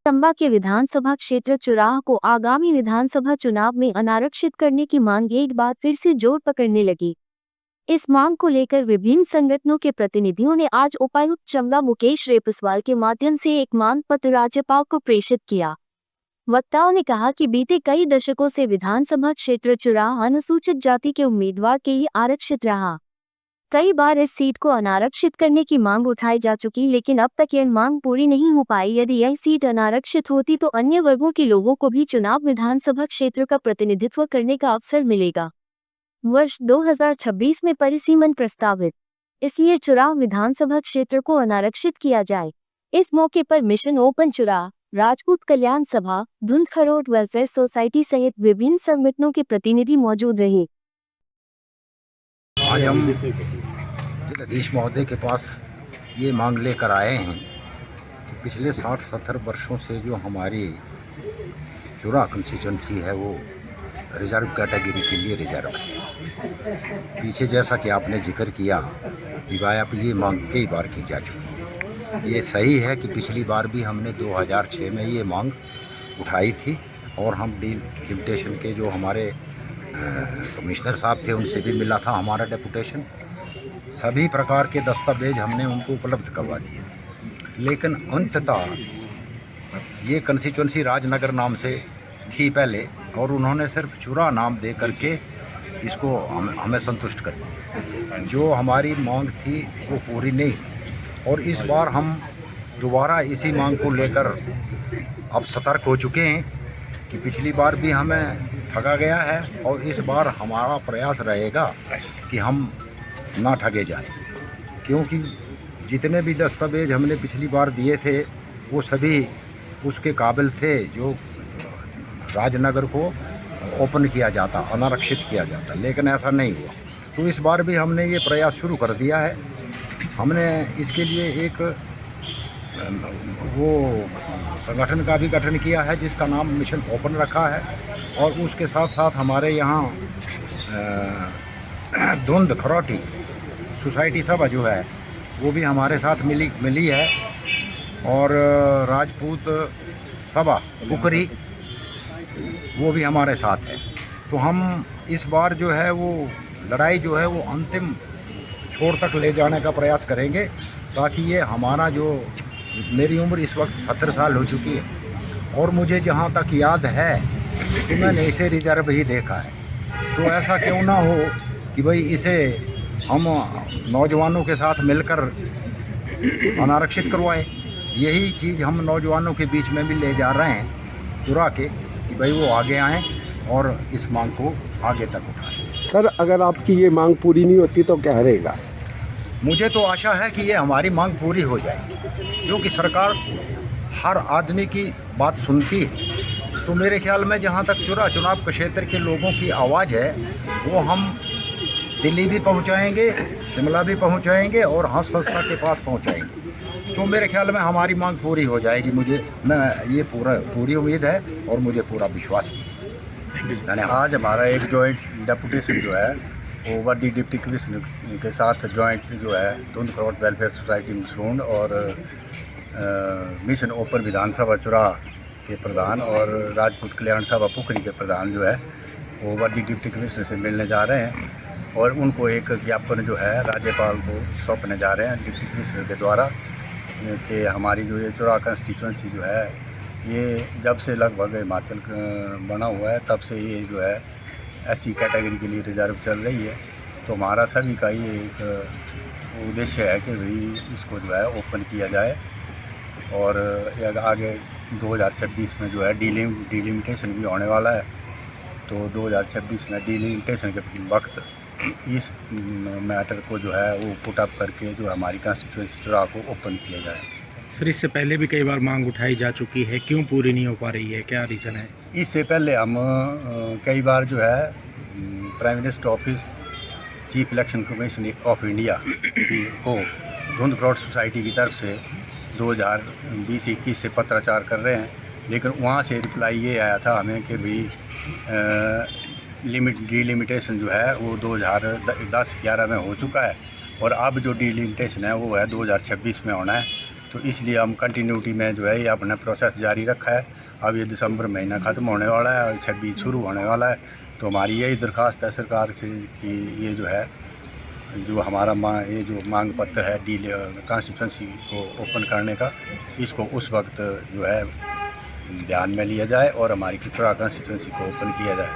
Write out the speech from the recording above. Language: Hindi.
चंबा के विधानसभा क्षेत्र चुराह को आगामी विधानसभा चुनाव में अनारक्षित करने की मांग एक बार फिर से जोर पकड़ने लगी। इस मांग को लेकर विभिन्न संगठनों के प्रतिनिधियों ने आज उपायुक्त चंबा मुकेश रेपस्वाल के माध्यम से एक मांग पत्र राज्यपाल को प्रेषित किया। वक्ताओं ने कहा कि बीते कई दशकों से विधानसभा क्षेत्र चुराह अनुसूचित जाति के उम्मीदवार के लिए आरक्षित रहा। कई बार इस सीट को अनारक्षित करने की मांग उठाई जा चुकी, लेकिन अब तक यह मांग पूरी नहीं हो पाई। यदि यह सीट अनारक्षित होती तो अन्य वर्गों के लोगों को भी चुनाव विधानसभा क्षेत्र का प्रतिनिधित्व करने का अवसर मिलेगा। वर्ष 2026 में परिसीमन प्रस्तावित, इसलिए चुराह विधानसभा क्षेत्र को अनारक्षित किया जाए। इस मौके पर मिशन ओपन चुराह, राजपूत कल्याण सभा, धुंधखरोट वेलफेयर सोसाइटी सहित विभिन्न संगठनों के प्रतिनिधि मौजूद रहे। आज हम जिलाधीश महोदय के पास ये मांग लेकर आए हैं कि पिछले 60-70 वर्षों से जो हमारी चुराह कंस्टिट्यूंसी है वो रिजर्व कैटेगरी के लिए रिजर्व है। पीछे जैसा कि आपने जिक्र किया कि भाई अब ये मांग कई बार की जा चुकी है। ये सही है कि पिछली बार भी हमने 2006 में ये मांग उठाई थी और हम डिलिमिटेशन के जो हमारे कमिश्नर साहब थे उनसे भी मिला था हमारा डेपुटेशन। सभी प्रकार के दस्तावेज हमने उनको उपलब्ध करवा दिए, लेकिन अंततः ये कंस्टिट्यूंसी राजनगर नाम से थी पहले और उन्होंने सिर्फ चुराह नाम दे करके इसको हमें संतुष्ट कर दिया। जो हमारी मांग थी वो पूरी नहीं, और इस बार हम दोबारा इसी मांग को लेकर अब सतर्क हो चुके हैं कि पिछली बार भी हमें ठगा गया है और इस बार हमारा प्रयास रहेगा कि हम ना ठगे जाएं, क्योंकि जितने भी दस्तावेज हमने पिछली बार दिए थे वो सभी उसके काबिल थे जो राजनगर को ओपन किया जाता, अनारक्षित किया जाता, लेकिन ऐसा नहीं हुआ। तो इस बार भी हमने ये प्रयास शुरू कर दिया है। हमने इसके लिए एक वो संगठन का भी गठन किया है जिसका नाम मिशन ओपन रखा है, और उसके साथ साथ हमारे यहाँ धुंधखरोटी सोसाइटी सभा जो है वो भी हमारे साथ मिली है, और राजपूत सभा पुकरी वो भी हमारे साथ है। तो हम इस बार जो है वो लड़ाई जो है वो अंतिम छोर तक ले जाने का प्रयास करेंगे, ताकि ये हमारा जो, मेरी उम्र इस वक्त 70 साल हो चुकी है और मुझे जहाँ तक याद है तो मैंने इसे रिजर्व ही देखा है। तो ऐसा क्यों ना हो कि भाई इसे हम नौजवानों के साथ मिलकर अनारक्षित करवाएं। यही चीज़ हम नौजवानों के बीच में भी ले जा रहे हैं चुराह के, कि भाई वो आगे आएँ और इस मांग को आगे तक उठाएं। सर, अगर आपकी ये मांग पूरी नहीं होती तो क्या रहेगा? मुझे तो आशा है कि ये हमारी मांग पूरी हो जाएगी, क्योंकि सरकार हर आदमी की बात सुनती है। तो मेरे ख्याल में जहाँ तक चुनाव क्षेत्र के लोगों की आवाज़ है वो हम दिल्ली भी पहुँचाएँगे, शिमला भी पहुँचाएँगे और हंस संस्था के पास पहुँचाएँगे। तो मेरे ख्याल में हमारी मांग पूरी हो जाएगी। ये पूरी उम्मीद है और मुझे पूरा विश्वास भी है। आज हमारा एक जॉइंट डेपुटेशन जो है वो वर्दी डिप्टी कमिश्नर के साथ जॉइंट जो है धुंधखरोट वेलफेयर सोसाइटी मिसरोंड और मिशन ओपन विधानसभा चुराह के प्रधान और राजपूत कल्याण सभा पुकरी के प्रधान जो है वो वर्दी डिप्टी कमिश्नर से मिलने जा रहे हैं, और उनको एक ज्ञापन जो है राज्यपाल को सौंपने जा रहे हैं डिप्टी कमिश्नर के द्वारा कि हमारी जो ये चुराह कंस्टिट्यूंसी जो है ये जब से लगभग हिमाचल बना हुआ है तब से ये जो है ऐसी कैटेगरी के लिए रिजर्व चल रही है। तो हमारा सभी का ये एक उद्देश्य है कि भाई इसको जो है ओपन किया जाए, और आगे 2026 में जो है डिलिमिटेशन भी होने वाला है। तो 2026 में डिलिमिटेशन के वक्त इस मैटर को जो है वो पुट अप करके जो हमारी कंस्टिट्यूंसी चुराह को ओपन किया जाए। सर, इससे पहले भी कई बार मांग उठाई जा चुकी है, क्यों पूरी नहीं हो पा रही है, क्या रीज़न है? इससे पहले हम कई बार जो है prime minister office, chief election commission of India को धुंधखरोट सोसाइटी की तरफ से 2020-21 से पत्राचार कर रहे हैं, लेकिन वहाँ से रिप्लाई ये आया था हमें कि भाई डिलिमिटेशन जो है वो 2010-11 में हो चुका है, और अब जो डिलिमिटेशन है वो है 2026 में होना है। तो इसलिए हम कंटिन्यूटी में जो है ये अपना प्रोसेस जारी रखा है। अब ये दिसंबर महीना ख़त्म होने वाला है और 26 शुरू होने वाला है। तो हमारी यही दरख्वास्त है सरकार से कि ये जो है जो हमारा ये जो मांग पत्र है कॉन्स्टिट्यूंसी को ओपन करने का, इसको उस वक्त जो है ध्यान में लिया जाए और हमारी चुराह कॉन्स्टिट्यूंसी को ओपन किया जाए।